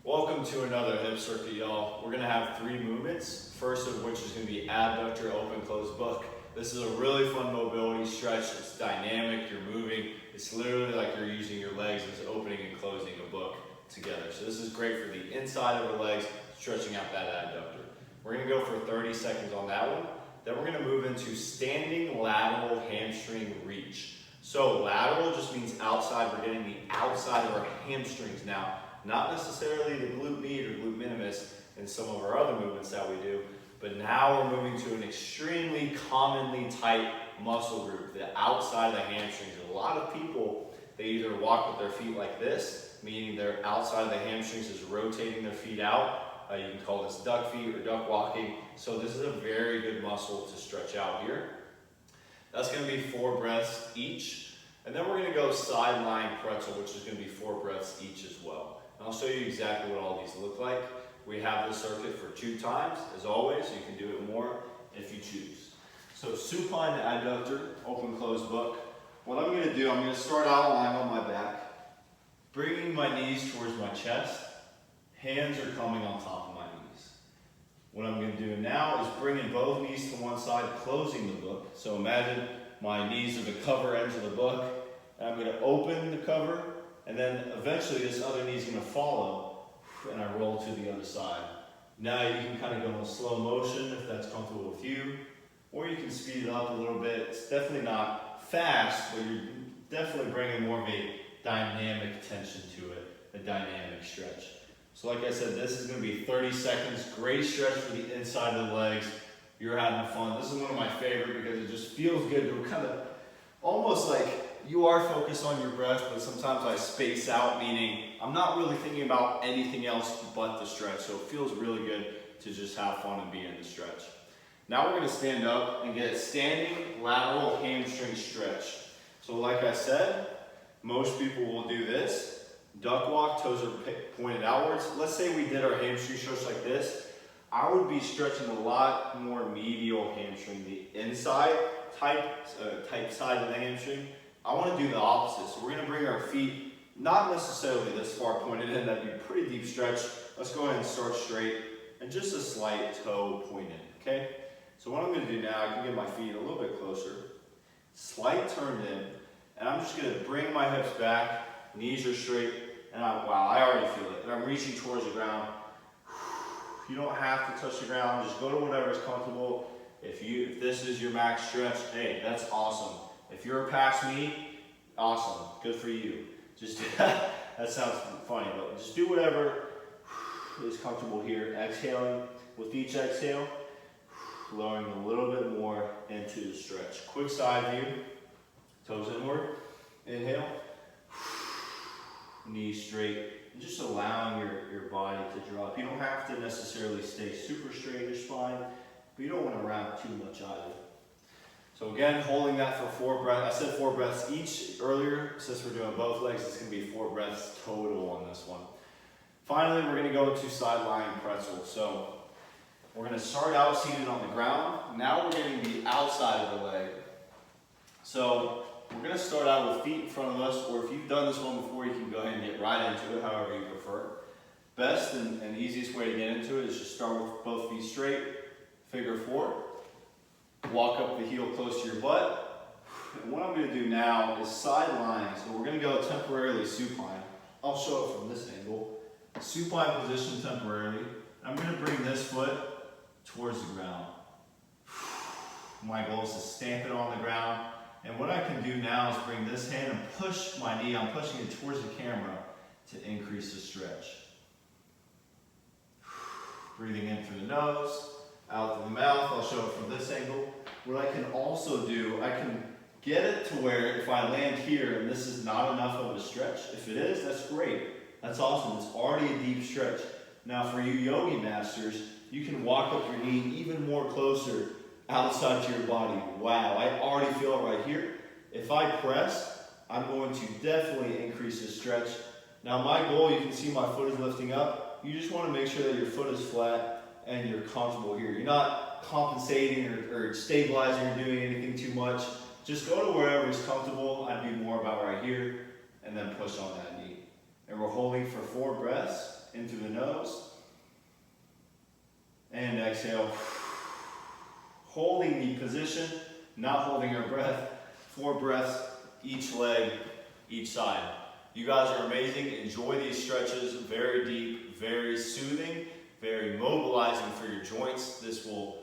Welcome to another hip circuit, y'all. We're gonna have 3 movements, first of which is gonna be adductor, open, close book. This is a really fun mobility stretch. It's dynamic, you're moving. It's literally like you're using your legs as opening and closing a book together. So this is great for the inside of the legs, stretching out that adductor. We're gonna go for 30 seconds on that one. Then we're gonna move into standing lateral hamstring reach. So lateral just means outside. We're getting the outside of our hamstrings now. Not necessarily the glute med or glute minimus in some of our other movements that we do, but now we're moving to an extremely commonly tight muscle group, the outside of the hamstrings. A lot of people, they either walk with their feet like this, meaning their outside of the hamstrings is rotating their feet out. You can call this duck feet or duck walking. So this is a very good muscle to stretch out here. That's gonna be 4 breaths each. And then we're gonna go sideline pretzel, which is gonna be 4 breaths each as well. And I'll show you exactly what all these look like. We have this circuit for 2 times, as always. You can do it more if you choose. So supine to adductor, open, close book. What I'm gonna do, I'm gonna start out lying on my back, bringing my knees towards my chest. Hands are coming on top of my knees. What I'm gonna do now is bringing both knees to one side, closing the book. So imagine my knees are the cover ends of the book. And I'm gonna open the cover, and then eventually this other knee is gonna follow, and I roll to the other side. Now you can kind of go in slow motion if that's comfortable with you, or you can speed it up a little bit. It's definitely not fast, but you're definitely bringing more of a dynamic tension to it, a dynamic stretch. So like I said, this is gonna be 30 seconds, great stretch for the inside of the legs. You're having fun. This is one of my favorite because it just feels good to kind of, almost like you are focused on your breath, but sometimes I space out, meaning I'm not really thinking about anything else but the stretch. So it feels really good to just have fun and be in the stretch. Now we're gonna stand up and get a standing lateral hamstring stretch. So like I said, most people will do this. Duck walk, toes are pointed outwards. Let's say we did our hamstring stretch like this. I would be stretching a lot more medial hamstring, the inside type side of the hamstring. I want to do the opposite. So we're going to bring our feet not necessarily this far pointed in. That'd be a pretty deep stretch. Let's go ahead and start straight and just a slight toe point in, okay? So what I'm going to do now, I can get my feet a little bit closer, slight turn in, and I'm just going to bring my hips back, knees are straight, and wow, I already feel it. And I'm reaching towards the ground. You don't have to touch the ground, just go to whatever is comfortable. If this is your max stretch, hey, that's awesome. If you're past me, awesome, good for you. Just that sounds funny, but just do whatever is comfortable here. Exhaling with each exhale, lowering a little bit more into the stretch. Quick side view, toes inward, inhale, knees straight. And just allowing your body to drop. You don't have to necessarily stay super straight in your spine, but you don't want to round too much either. So again, holding that for 4 breaths. I said 4 breaths each earlier. Since we're doing both legs, it's going to be 4 breaths total on this one. Finally, we're going to go to sideline pretzels. So we're going to start out seated on the ground. Now we're getting the outside of the leg. So we're going to start out with feet in front of us, or if you've done this one before, you can go ahead and get right into it, however you prefer. Best and easiest way to get into it is just start with both feet straight, figure 4. Walk up the heel close to your butt. And what I'm going to do now is sideline. So we're going to go temporarily supine. I'll show it from this angle. Supine position temporarily. I'm going to bring this foot towards the ground. My goal is to stamp it on the ground. And what I can do now is bring this hand and push my knee. I'm pushing it towards the camera to increase the stretch. Breathing in through the nose, out through the mouth. I'll show it from this angle. What I can also do, I can get it to where if I land here and this is not enough of a stretch, if it is, that's great. That's awesome. It's already a deep stretch. Now for you yogi masters, you can walk up your knee even more closer outside to your body. Wow, I already feel it right here. If I press, I'm going to definitely increase the stretch. Now my goal, you can see my foot is lifting up. You just want to make sure that your foot is flat and you're comfortable here. You're not compensating or stabilizing or doing anything too much. Just go to wherever is comfortable. I'd be more about right here, and then push on that knee. And we're holding for 4 breaths in through the nose. nose. And exhale. Holding the position, not holding our breath. 4 breaths, each leg, each side. You guys are amazing. Enjoy these stretches. Very deep, very soothing, very mobilizing for your joints. This will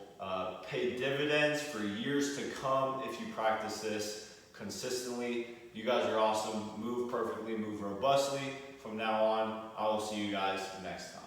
pay dividends for years to come if you practice this consistently. You guys are awesome. Move perfectly, move robustly. From now on, I will see you guys next time.